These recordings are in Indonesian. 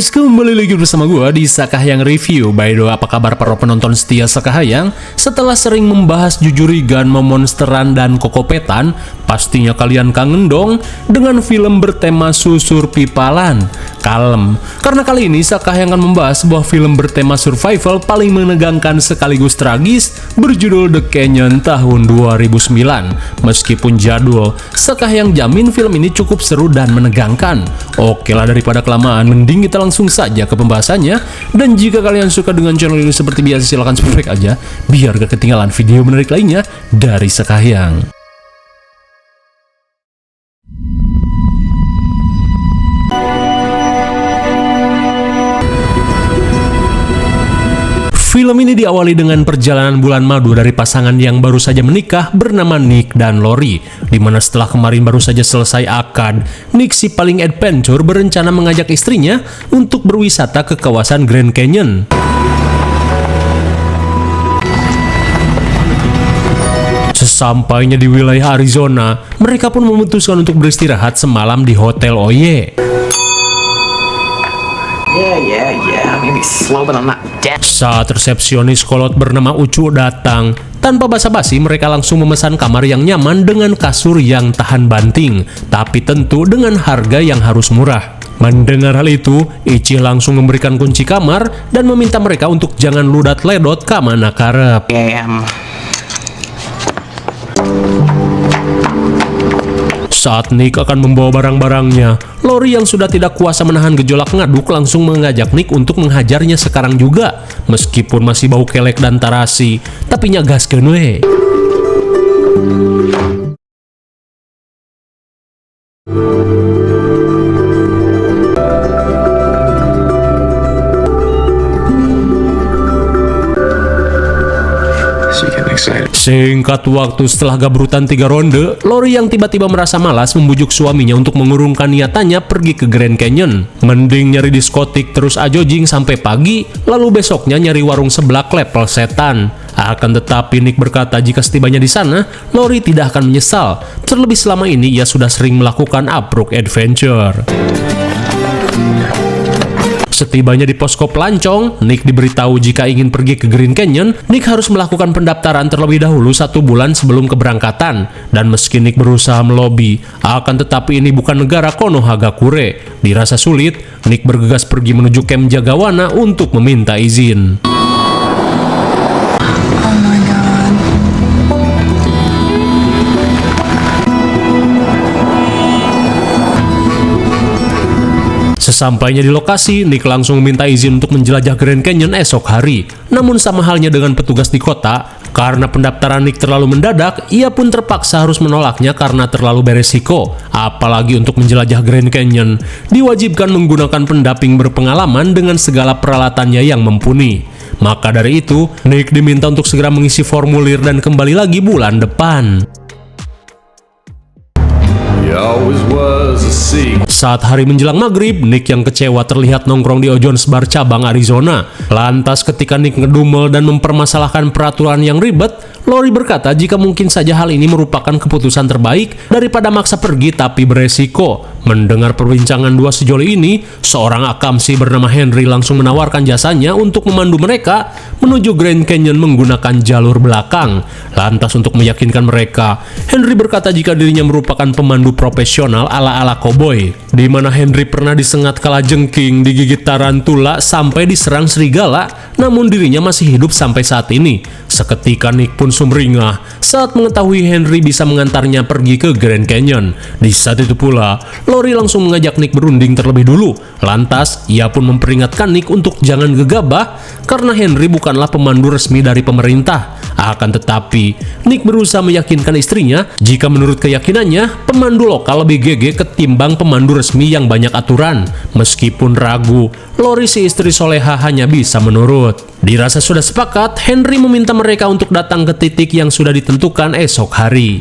guys, kembali lagi bersama gue di Sakahayang Review. By the way, apa kabar para penonton setia Sakahayang? Setelah sering membahas Jujurigan, Memonsteran, dan Kokopetan, pastinya kalian kangen dong dengan film bertema susur pipalan. Kalem, karena kali ini Sakahayang akan membahas sebuah film bertema survival paling menegangkan sekaligus tragis berjudul The Canyon tahun 2009. Meskipun jadul, Sakahayang jamin film ini cukup seru dan menegangkan. Oke lah, daripada kelamaan, mending kita langsung saja ke pembahasannya. Dan jika kalian suka dengan channel ini seperti biasa, silahkan subscribe aja biar gak ketinggalan video menarik lainnya dari Sakahayang. Film ini diawali dengan perjalanan bulan madu dari pasangan yang baru saja menikah bernama Nick dan Lori, dimana setelah kemarin baru saja selesai akad, Nick si paling adventure berencana mengajak istrinya untuk berwisata ke kawasan Grand Canyon. Sesampainya di wilayah Arizona, mereka pun memutuskan untuk beristirahat semalam di Hotel Oye. Maybe slow, but I'm not dead. Saat resepsionis kolot bernama Ucu datang, tanpa basa-basi mereka langsung memesan kamar yang nyaman dengan kasur yang tahan banting, tapi tentu dengan harga yang harus murah. Mendengar hal itu, Ichi langsung memberikan kunci kamar dan meminta mereka untuk jangan ludat-ledot ke mana karep. Saat Nick akan membawa barang-barangnya, Lori yang sudah tidak kuasa menahan gejolak ngaduk langsung mengajak Nick untuk menghajarnya sekarang juga. Meskipun masih bau kelek dan tarasi, tapi nyagaskeun we. Singkat waktu setelah gabrutan 3 ronde, Lori yang tiba-tiba merasa malas membujuk suaminya untuk mengurungkan niatannya pergi ke Grand Canyon. Mending nyari diskotik terus ajojing sampai pagi, lalu besoknya nyari warung seblak level setan. Akan tetapi Nick berkata jika setibanya di sana, Lori tidak akan menyesal. Terlebih selama ini ia sudah sering melakukan uprook adventure. Setibanya di posko pelancong, Nick diberitahu jika ingin pergi ke Grand Canyon, Nick harus melakukan pendaftaran terlebih dahulu 1 bulan sebelum keberangkatan. Dan meski Nick berusaha melobi, akan tetapi ini bukan negara Konohagakure. Dirasa sulit, Nick bergegas pergi menuju camp Jagawana untuk meminta izin. Sesampainya di lokasi, Nick langsung meminta izin untuk menjelajah Grand Canyon esok hari. Namun sama halnya dengan petugas di kota, karena pendaftaran Nick terlalu mendadak, ia pun terpaksa harus menolaknya karena terlalu beresiko. Apalagi untuk menjelajah Grand Canyon, diwajibkan menggunakan pendamping berpengalaman dengan segala peralatannya yang mumpuni. Maka dari itu, Nick diminta untuk segera mengisi formulir dan kembali lagi bulan depan. Saat hari menjelang maghrib, Nick yang kecewa terlihat nongkrong di O'John's Bar cabang Arizona. Lantas ketika Nick ngedumel dan mempermasalahkan peraturan yang ribet, Lori berkata jika mungkin saja hal ini merupakan keputusan terbaik daripada maksa pergi tapi beresiko. Mendengar perbincangan dua sejoli ini, seorang akamsi bernama Henry langsung menawarkan jasanya untuk memandu mereka menuju Grand Canyon menggunakan jalur belakang. Lantas untuk meyakinkan mereka, Henry berkata jika dirinya merupakan pemandu profesional ala-ala koboi, di mana Henry pernah disengat kalajengking, digigit tarantula, sampai diserang serigala, namun dirinya masih hidup sampai saat ini. Seketika Nick pun sumringah saat mengetahui Henry bisa mengantarnya pergi ke Grand Canyon. Di saat itu pula, Lori langsung mengajak Nick berunding terlebih dulu. Lantas, ia pun memperingatkan Nick untuk jangan gegabah karena Henry bukanlah pemandu resmi dari pemerintah. Akan tetapi, Nick berusaha meyakinkan istrinya jika menurut keyakinannya, pemandu lokal lebih GG ketimbang pemandu resmi yang banyak aturan. Meskipun ragu, Lori si istri soleha hanya bisa menurut. Dirasa sudah sepakat, Henry meminta mereka untuk datang ke titik yang sudah ditentukan esok hari.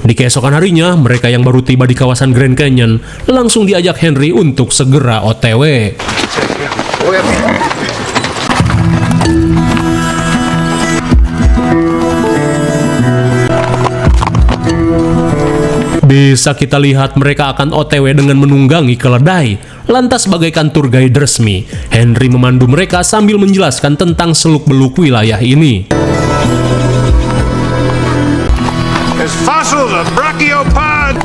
Di keesokan harinya, mereka yang baru tiba di kawasan Grand Canyon langsung diajak Henry untuk segera OTW. Bisa kita lihat mereka akan OTW dengan menunggangi keledai. Lantas bagaikan tour guide resmi, Henry memandu mereka sambil menjelaskan tentang seluk-beluk wilayah ini. There's fossils of brachiopod,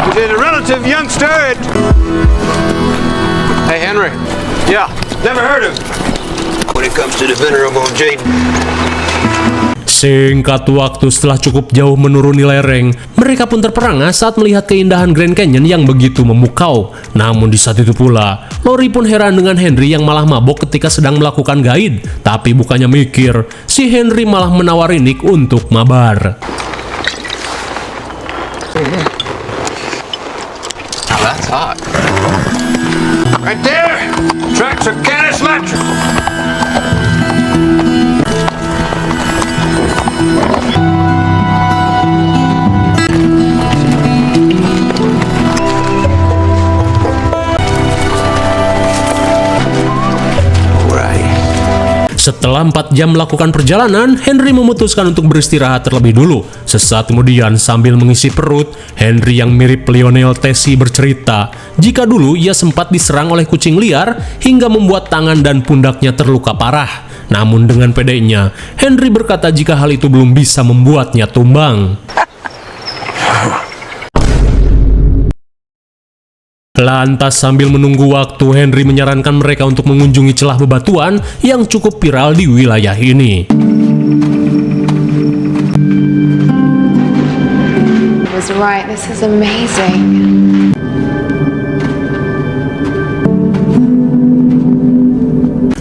which is a relative youngster. Hey, Henry. Yeah, never heard of him. When it comes to the venerable Jaden. Singkat waktu setelah cukup jauh menuruni lereng, mereka pun terperangah saat melihat keindahan Grand Canyon yang begitu memukau. Namun di saat itu pula, Lori pun heran dengan Henry yang malah mabok ketika sedang melakukan guide. Tapi bukannya mikir, si Henry malah menawari Nick untuk mabar. Now that's hot. Right there, tracks of Canis Latra. Setelah 4 jam melakukan perjalanan, Henry memutuskan untuk beristirahat terlebih dulu. Sesaat kemudian, sambil mengisi perut, Henry yang mirip Lionel Messi bercerita, jika dulu ia sempat diserang oleh kucing liar hingga membuat tangan dan pundaknya terluka parah. Namun dengan pedenya, Henry berkata jika hal itu belum bisa membuatnya tumbang. Lantas sambil menunggu waktu, Henry menyarankan mereka untuk mengunjungi celah bebatuan yang cukup viral di wilayah ini. I was right, this is amazing.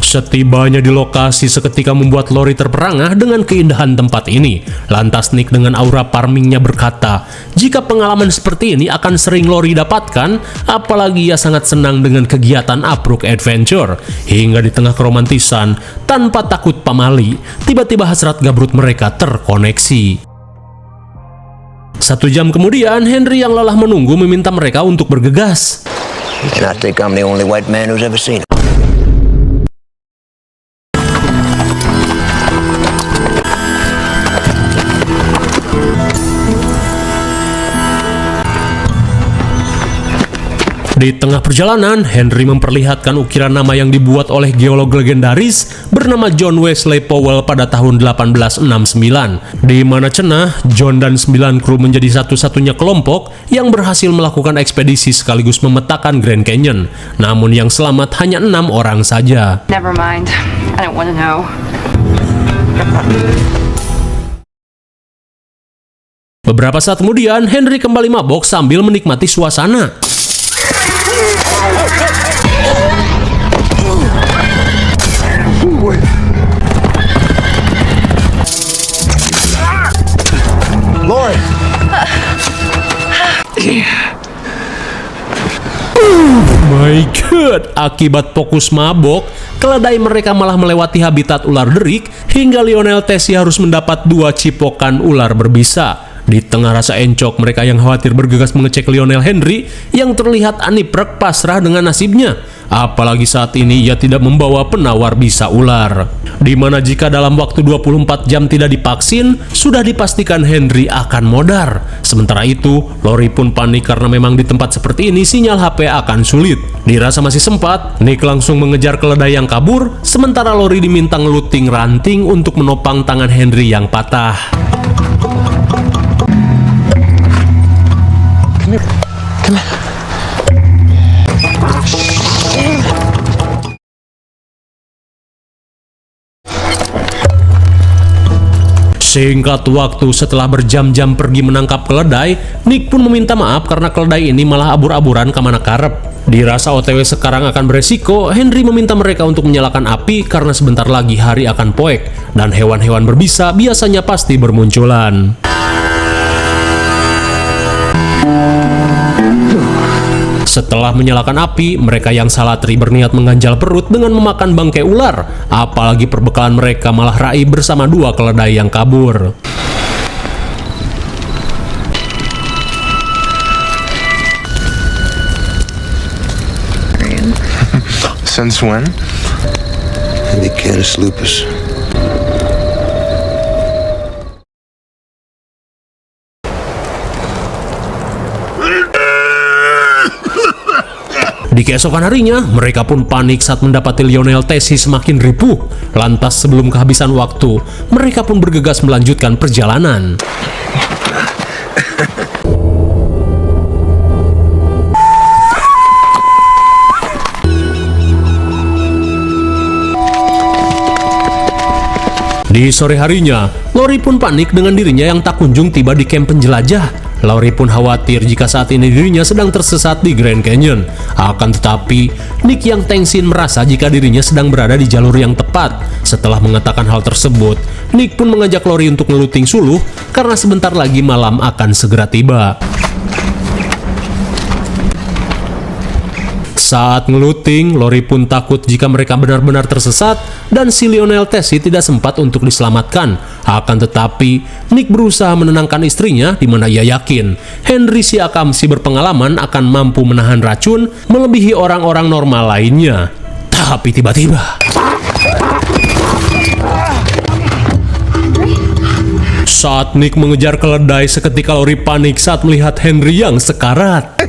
Setibanya di lokasi seketika membuat Lori terperangah dengan keindahan tempat ini. Lantas Nick dengan aura farmingnya berkata, jika pengalaman seperti ini akan sering Lori dapatkan, apalagi ia sangat senang dengan kegiatan Uprook Adventure. Hingga di tengah keromantisan, tanpa takut pamali, tiba-tiba hasrat gabrut mereka terkoneksi. 1 jam kemudian, Henry yang lelah menunggu meminta mereka untuk bergegas. And I think I'm the only white man who's ever seen it. Di tengah perjalanan, Henry memperlihatkan ukiran nama yang dibuat oleh geolog legendaris bernama John Wesley Powell pada tahun 1869, di mana cenah John dan 9 kru menjadi satu-satunya kelompok yang berhasil melakukan ekspedisi sekaligus memetakan Grand Canyon. Namun yang selamat hanya 6 orang saja. Never mind, I don't want to know. Beberapa saat kemudian, Henry kembali mabok sambil menikmati suasana. Lori. My God, akibat fokus mabok, keledai mereka malah melewati habitat ular derik hingga Lionel Messi harus mendapat 2 cipokan ular berbisa. Di tengah rasa encok, mereka yang khawatir bergegas mengecek Lionel Henry yang terlihat aniprek pasrah dengan nasibnya. Apalagi saat ini ia tidak membawa penawar bisa ular. Dimana jika dalam waktu 24 jam tidak divaksin, sudah dipastikan Henry akan modar. Sementara itu, Lori pun panik karena memang di tempat seperti ini sinyal HP akan sulit. Dirasa masih sempat, Nick langsung mengejar keledai yang kabur, sementara Lori diminta ngeluting ranting untuk menopang tangan Henry yang patah. Singkat waktu setelah berjam-jam pergi menangkap keledai, Nick pun meminta maaf karena keledai ini malah abur-aburan kemana karep. Dirasa OTW sekarang akan beresiko, Henry meminta mereka untuk menyalakan api karena sebentar lagi hari akan poek dan hewan-hewan berbisa biasanya pasti bermunculan. Setelah menyalakan api, mereka yang salatri berniat mengganjal perut dengan memakan bangkai ular. Apalagi perbekalan mereka malah raib bersama 2 keledai yang kabur. Since when? The Canis lupus. Di keesokan harinya, mereka pun panik saat mendapati Lionel Tessie semakin ripuh. Lantas sebelum kehabisan waktu, mereka pun bergegas melanjutkan perjalanan. Di sore harinya, Lori pun panik dengan dirinya yang tak kunjung tiba di kamp penjelajah. Lori pun khawatir jika saat ini dirinya sedang tersesat di Grand Canyon. Akan tetapi, Nick yang tengsin merasa jika dirinya sedang berada di jalur yang tepat. Setelah mengatakan hal tersebut, Nick pun mengajak Lori untuk ngeluting suluh karena sebentar lagi malam akan segera tiba. Saat ngeluting, Lori pun takut jika mereka benar-benar tersesat dan si Lionel Tessie tidak sempat untuk diselamatkan. Akan tetapi, Nick berusaha menenangkan istrinya di mana ia yakin Henry Siakam si berpengalaman akan mampu menahan racun melebihi orang-orang normal lainnya. Tapi tiba-tiba, saat Nick mengejar keledai, seketika Lori panik saat melihat Henry yang sekarat.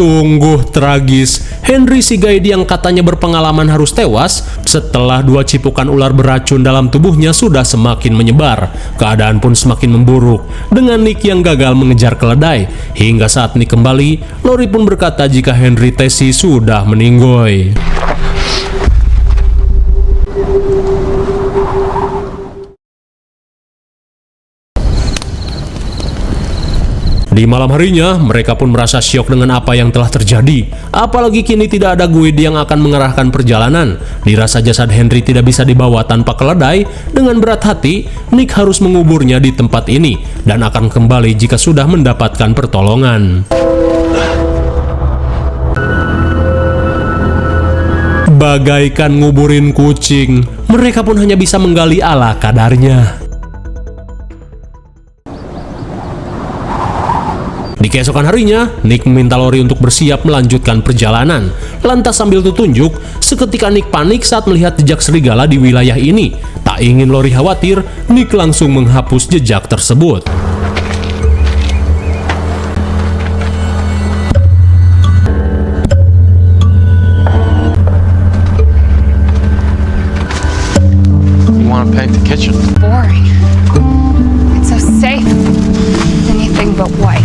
Sungguh tragis, Henry Sigaidi yang katanya berpengalaman harus tewas setelah 2 cipukan ular beracun dalam tubuhnya sudah semakin menyebar. Keadaan pun semakin memburuk dengan Nick yang gagal mengejar keledai. Hingga saat Nick kembali, Lori pun berkata jika Henry Tessie sudah meninggoy. Di malam harinya, mereka pun merasa syok dengan apa yang telah terjadi. Apalagi kini tidak ada guide yang akan mengarahkan perjalanan. Dirasa jasad Henry tidak bisa dibawa tanpa keledai, dengan berat hati, Nick harus menguburnya di tempat ini dan akan kembali jika sudah mendapatkan pertolongan. Bagaikan nguburin kucing, mereka pun hanya bisa menggali ala kadarnya. Di keesokan harinya, Nick meminta Lori untuk bersiap melanjutkan perjalanan. Lantas sambil ditunjuk, seketika Nick panik saat melihat jejak serigala di wilayah ini. Tak ingin Lori khawatir, Nick langsung menghapus jejak tersebut. You want to paint the kitchen? Boring. It's so safe. Anything but white.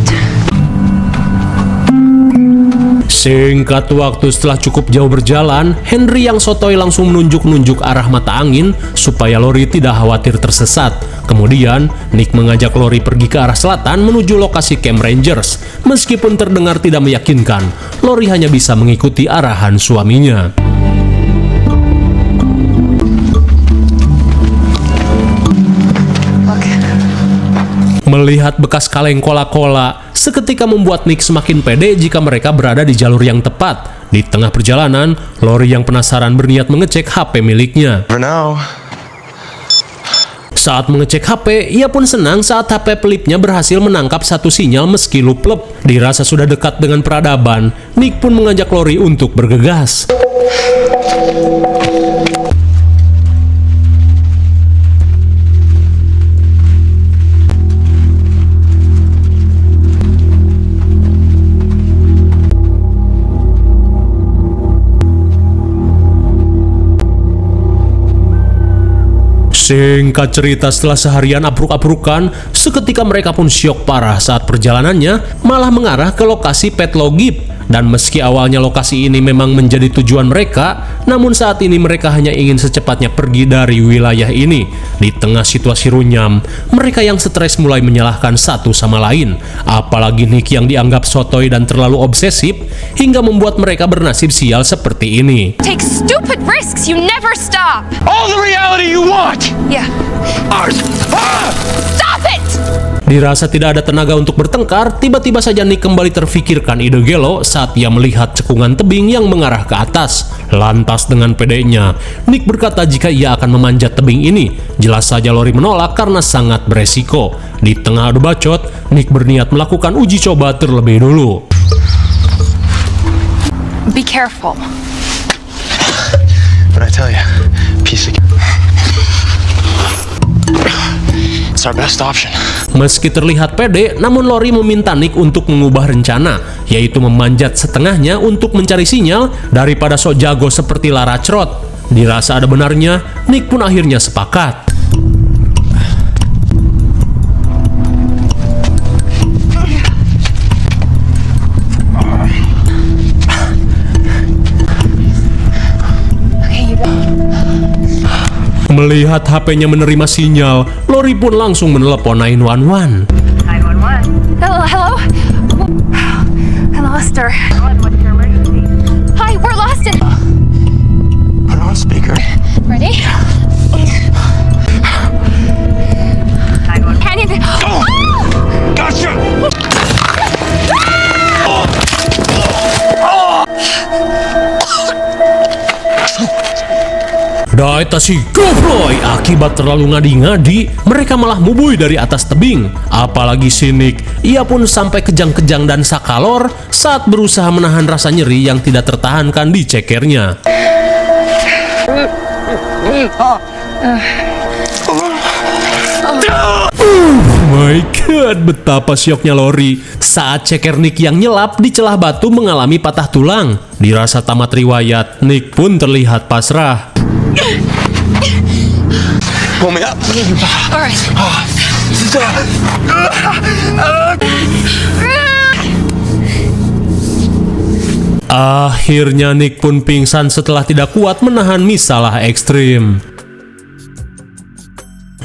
Singkat waktu setelah cukup jauh berjalan, Henry yang sotoy langsung menunjuk-nunjuk arah mata angin supaya Lori tidak khawatir tersesat. Kemudian, Nick mengajak Lori pergi ke arah selatan menuju lokasi Camp Rangers. Meskipun terdengar tidak meyakinkan, Lori hanya bisa mengikuti arahan suaminya. Melihat bekas kaleng cola-cola, seketika membuat Nick semakin pede jika mereka berada di jalur yang tepat. Di tengah perjalanan, Lori yang penasaran berniat mengecek HP miliknya. For now. Saat mengecek HP, ia pun senang saat HP pelipnya berhasil menangkap satu sinyal meski luplep. Dirasa sudah dekat dengan peradaban, Nick pun mengajak Lori untuk bergegas. Singkat cerita, setelah seharian apruk-aprukan, seketika mereka pun syok parah saat perjalanannya malah mengarah ke lokasi Petlogip. Dan meski awalnya lokasi ini memang menjadi tujuan mereka, namun saat ini mereka hanya ingin secepatnya pergi dari wilayah ini. Di tengah situasi runyam, mereka yang stres mulai menyalahkan satu sama lain. Apalagi Nick yang dianggap sotoy dan terlalu obsesif, hingga membuat mereka bernasib sial seperti ini. Take stupid risks. You never stop. All the reality you want! Yeah. Ours! Ah! Stop it! Dirasa tidak ada tenaga untuk bertengkar, tiba-tiba saja Nick kembali terfikirkan ide gelo saat ia melihat cekungan tebing yang mengarah ke atas. Lantas dengan pedenya, Nick berkata jika ia akan memanjat tebing ini. Jelas saja Lori menolak karena sangat beresiko. Di tengah adu bacot, Nick berniat melakukan uji coba terlebih dulu. Be careful. But I tell you, piece of... That's our best option. Meski terlihat pede, namun Lori meminta Nick untuk mengubah rencana, yaitu memanjat setengahnya untuk mencari sinyal daripada sok jago seperti Lara Croft. Dirasa ada benarnya, Nick pun akhirnya sepakat. Melihat HP-nya menerima sinyal, Lori pun langsung menelepon 911. 911. Hello? I lost her. What's your emergency? Hi, we're lost in... Put on speaker. Ready? 911. Canyon... Oh! Gotcha! Daita si goblok, akibat terlalu ngadi-ngadi, mereka malah mubui dari atas tebing. Apalagi si Nick, ia pun sampai kejang-kejang dan sakalor saat berusaha menahan rasa nyeri yang tidak tertahankan di cekernya. My God, betapa syoknya Lori saat ceker Nick yang nyelap di celah batu mengalami patah tulang. Dirasa tamat riwayat, Nick pun terlihat pasrah. Pull me up. All right. Akhirnya Nick pun pingsan setelah tidak kuat menahan misalah ekstrim.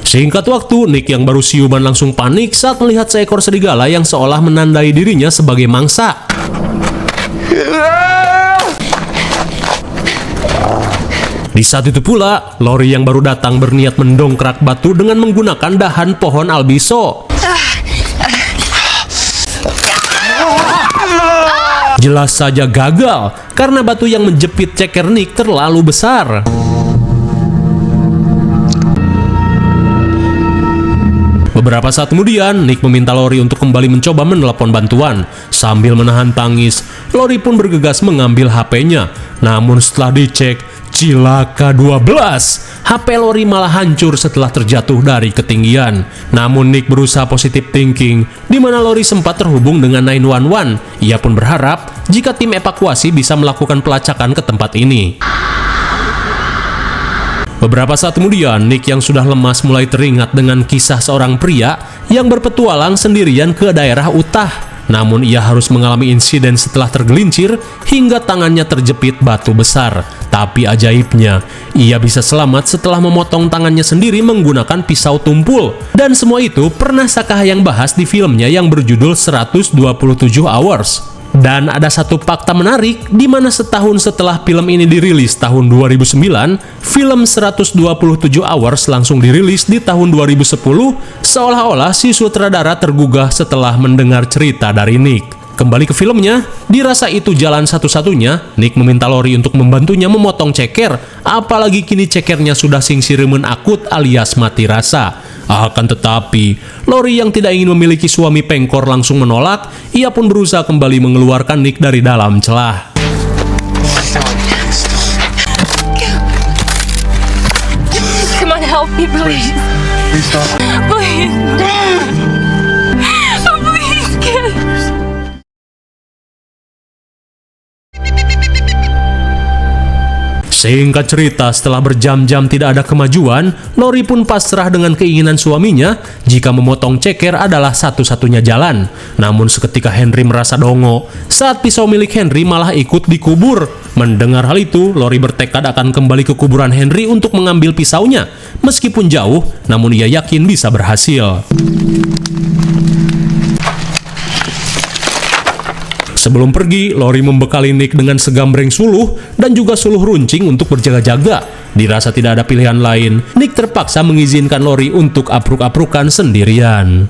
Singkat waktu, Nick yang baru siuman langsung panik saat melihat seekor serigala yang seolah menandai dirinya sebagai mangsa. Di saat itu pula, Lori yang baru datang berniat mendongkrak batu dengan menggunakan dahan pohon albiso. Jelas saja gagal, karena batu yang menjepit ceker Nick terlalu besar. Beberapa saat kemudian, Nick meminta Lori untuk kembali mencoba menelepon bantuan. Sambil menahan tangis, Lori pun bergegas mengambil HP-nya. Namun setelah dicek, cilaka 12. HP Lori malah hancur setelah terjatuh dari ketinggian. Namun Nick berusaha positive thinking, di mana Lori sempat terhubung dengan 911. Ia pun berharap jika tim evakuasi bisa melakukan pelacakan ke tempat ini. Beberapa saat kemudian, Nick yang sudah lemas mulai teringat dengan kisah seorang pria yang berpetualang sendirian ke daerah Utah. Namun ia harus mengalami insiden setelah tergelincir hingga tangannya terjepit batu besar. Tapi ajaibnya, ia bisa selamat setelah memotong tangannya sendiri menggunakan pisau tumpul. Dan semua itu pernah Sakahayang bahas di filmnya yang berjudul 127 Hours. Dan ada satu fakta menarik, di mana setahun setelah film ini dirilis tahun 2009, film 127 Hours langsung dirilis di tahun 2010, seolah-olah si sutradara tergugah setelah mendengar cerita dari Nick. Kembali ke filmnya, dirasa itu jalan satu-satunya, Nick meminta Lori untuk membantunya memotong ceker, apalagi kini cekernya sudah singsiremen akut alias mati rasa. Akan tetapi, Lori yang tidak ingin memiliki suami pengkor langsung menolak, ia pun berusaha kembali mengeluarkan Nick dari dalam celah. Come on, help me, please. Please stop. Please. Oh, please, kid. Singkat cerita, setelah berjam-jam tidak ada kemajuan, Lori pun pasrah dengan keinginan suaminya jika memotong ceker adalah satu-satunya jalan. Namun seketika Henry merasa dongo saat pisau milik Henry malah ikut dikubur. Mendengar hal itu, Lori bertekad akan kembali ke kuburan Henry untuk mengambil pisaunya. Meskipun jauh, namun ia yakin bisa berhasil. Sebelum pergi, Lori membekali Nick dengan segambreng suluh dan juga suluh runcing untuk berjaga-jaga. Dirasa tidak ada pilihan lain, Nick terpaksa mengizinkan Lori untuk apruk-aprukan sendirian.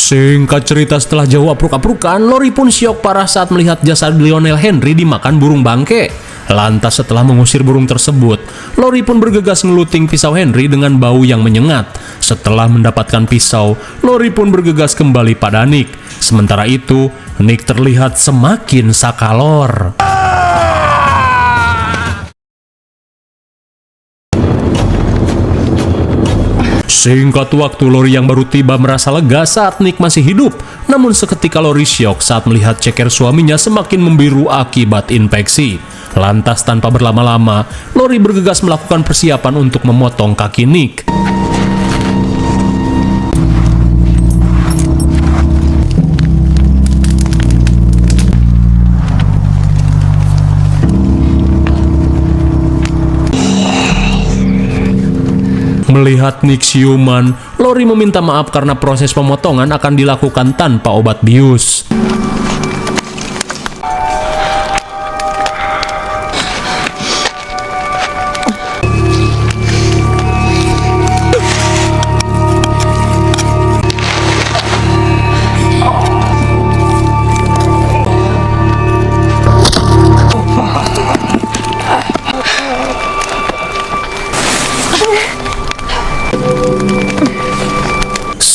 Singkat cerita, setelah jauh apruk-aprukan, Lori pun syok parah saat melihat jasad Lionel Henry dimakan burung bangke. Lantas setelah mengusir burung tersebut, Lori pun bergegas ngeluting pisau Henry dengan bau yang menyengat. Setelah mendapatkan pisau, Lori pun bergegas kembali pada Nick. Sementara itu, Nick terlihat semakin sakalor. Singkat waktu, Lori yang baru tiba merasa lega saat Nick masih hidup. Namun seketika Lori syok saat melihat ceker suaminya semakin membiru akibat infeksi. Lantas tanpa berlama-lama, Lori bergegas melakukan persiapan untuk memotong kaki Nick. Melihat Nick siuman, Lori meminta maaf karena proses pemotongan akan dilakukan tanpa obat bius.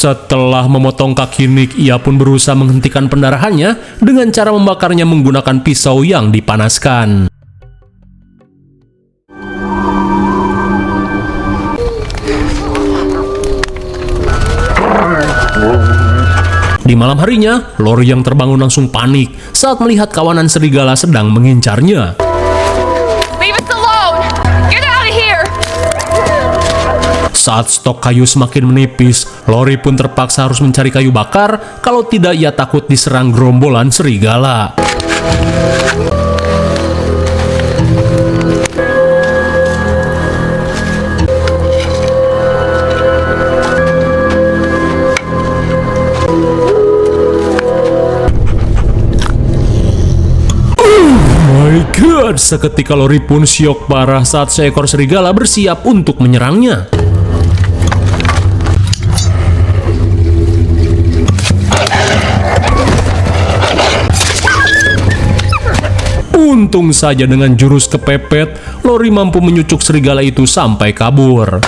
Setelah memotong kaki Nick, ia pun berusaha menghentikan pendarahannya dengan cara membakarnya menggunakan pisau yang dipanaskan. Di malam harinya, Lori yang terbangun langsung panik saat melihat kawanan serigala sedang mengincarnya. Saat stok kayu semakin menipis, Lori pun terpaksa harus mencari kayu bakar, kalau tidak ia takut diserang gerombolan serigala. My God, seketika Lori pun syok parah saat seekor serigala bersiap untuk menyerangnya. Untung saja dengan jurus kepepet, Lori mampu menyucuk serigala itu sampai kabur.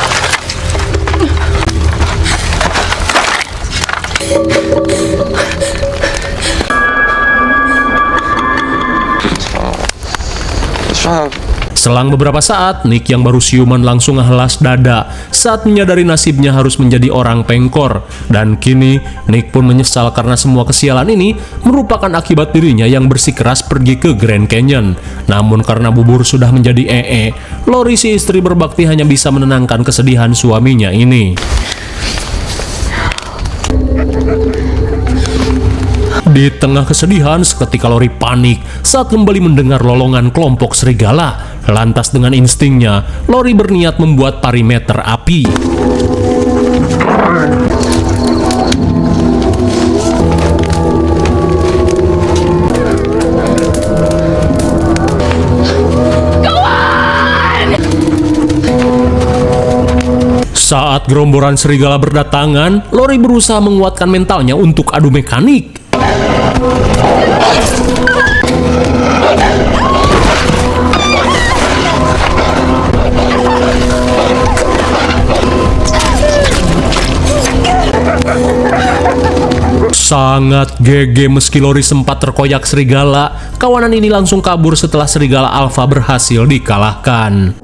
Selang beberapa saat, Nick yang baru siuman langsung ngehelas dada saat menyadari nasibnya harus menjadi orang pengkor. Dan kini, Nick pun menyesal karena semua kesialan ini merupakan akibat dirinya yang bersikeras pergi ke Grand Canyon. Namun karena bubur sudah menjadi Lori si istri berbakti hanya bisa menenangkan kesedihan suaminya ini. Di tengah kesedihan, seketika Lori panik saat kembali mendengar lolongan kelompok serigala. Lantas dengan instingnya, Lori berniat membuat perimeter api. Saat gerombolan serigala berdatangan, Lori berusaha menguatkan mentalnya untuk adu mekanik. Sangat GG meski Lori sempat terkoyak serigala, kawanan ini langsung kabur setelah serigala alfa berhasil dikalahkan.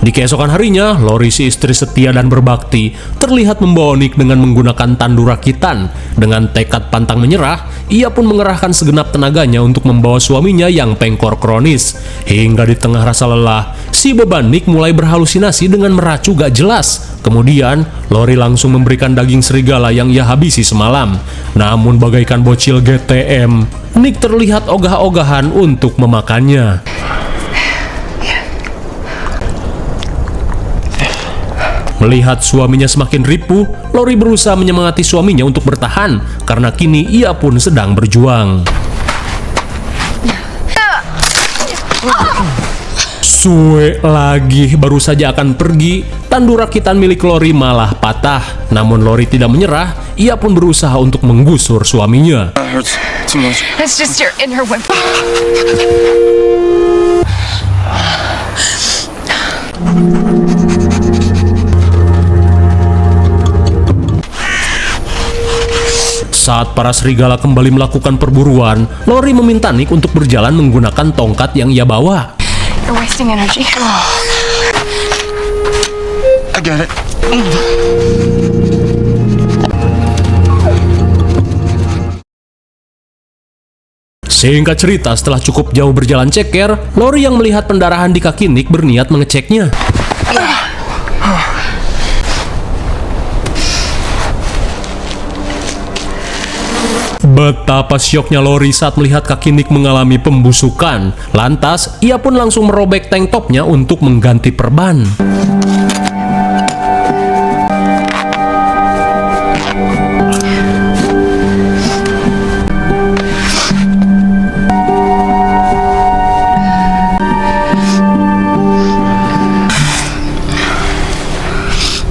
Di keesokan harinya, Lori si istri setia dan berbakti terlihat membawa Nick dengan menggunakan tandu rakitan. Dengan tekad pantang menyerah, ia pun mengerahkan segenap tenaganya untuk membawa suaminya yang pengkor kronis. Hingga di tengah rasa lelah, si beban Nick mulai berhalusinasi dengan meracu gak jelas. Kemudian, Lori langsung memberikan daging serigala yang ia habisi semalam. Namun bagaikan bocil GTM, Nick terlihat ogah-ogahan untuk memakannya. Melihat suaminya semakin ripuh, Lori berusaha menyemangati suaminya untuk bertahan, karena kini ia pun sedang berjuang. Suwe lagi, baru saja akan pergi, tandu rakitan milik Lori malah patah. Namun Lori tidak menyerah, ia pun berusaha untuk menggusur suaminya. That hurts too much. It's just your inner whip. Saat para serigala kembali melakukan perburuan, Lori meminta Nick untuk berjalan menggunakan tongkat yang ia bawa. You're wasting energy. I get it. Singkat cerita, setelah cukup jauh berjalan ceker, Lori yang melihat pendarahan di kaki Nick berniat mengeceknya. Betapa syoknya Lori saat melihat kaki Nick mengalami pembusukan. Lantas, ia pun langsung merobek tank topnya untuk mengganti perban.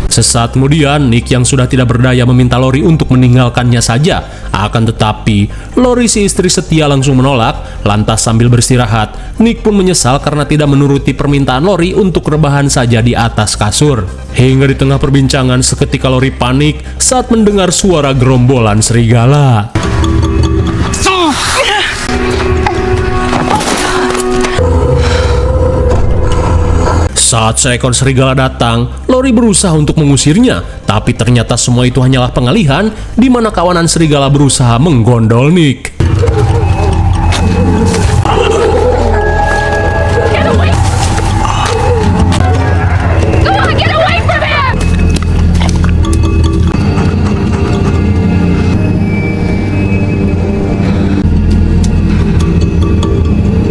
Sesaat kemudian, Nick yang sudah tidak berdaya meminta Lori untuk meninggalkannya saja. Akan tetapi, Lori si istri setia langsung menolak. Lantas sambil beristirahat, Nick pun menyesal karena tidak menuruti permintaan Lori untuk rebahan saja di atas kasur. Hingga di tengah perbincangan, seketika Lori panik saat mendengar suara gerombolan serigala. Saat seekor serigala datang, Lori berusaha untuk mengusirnya, tapi ternyata semua itu hanyalah pengalihan, di mana kawanan serigala berusaha menggondol Nick. Get away! Come on, get away from him!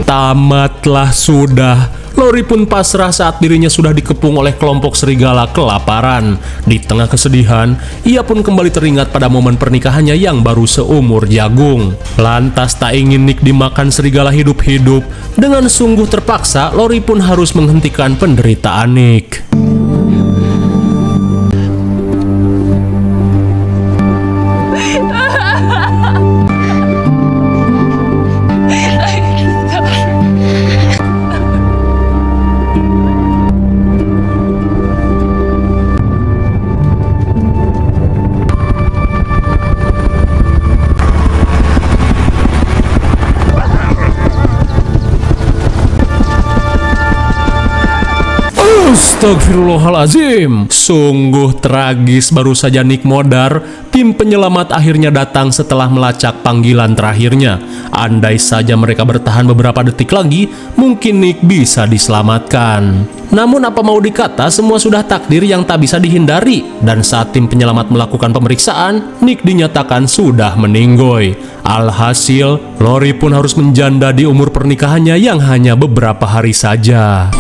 Tamatlah sudah. Lori pun pasrah saat dirinya sudah dikepung oleh kelompok serigala kelaparan. Di tengah kesedihan, ia pun kembali teringat pada momen pernikahannya yang baru seumur jagung. Lantas tak ingin Nick dimakan serigala hidup-hidup, dengan sungguh terpaksa Lori pun harus menghentikan penderitaan Nick. Astagfirullahaladzim. Sungguh tragis, baru saja Nick modar, tim penyelamat akhirnya datang setelah melacak panggilan terakhirnya. Andai saja mereka bertahan beberapa detik lagi, mungkin Nick bisa diselamatkan. Namun apa mau dikata, semua sudah takdir yang tak bisa dihindari. Dan saat tim penyelamat melakukan pemeriksaan, Nick dinyatakan sudah meninggoy. Alhasil, Lori pun harus menjanda di umur pernikahannya yang hanya beberapa hari saja.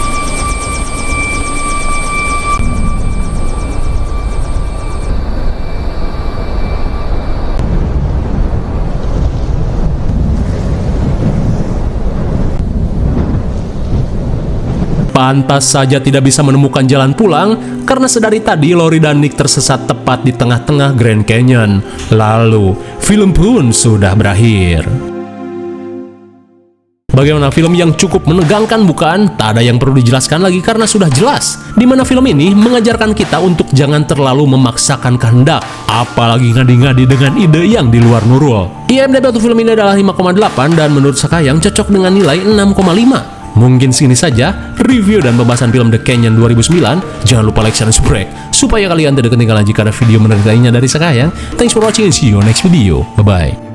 Pantas saja tidak bisa menemukan jalan pulang karena sedari tadi Lori dan Nick tersesat tepat di tengah-tengah Grand Canyon. Lalu, film pun sudah berakhir. Bagaimana film yang cukup menegangkan bukan? Tak ada yang perlu dijelaskan lagi karena sudah jelas. Dimana film ini mengajarkan kita untuk jangan terlalu memaksakan kehendak, apalagi ngadi-ngadi dengan ide yang di luar Nurul. IMDb untuk film ini adalah 5,8 dan menurut Sakayang cocok dengan nilai 6,5. Mungkin segini saja review dan pembahasan film The Canyon 2009. Jangan lupa like, share, dan subscribe supaya kalian tidak ketinggalan jika ada video menarik lainnya dari Sakayang. Thanks for watching and see you next video. Bye-bye.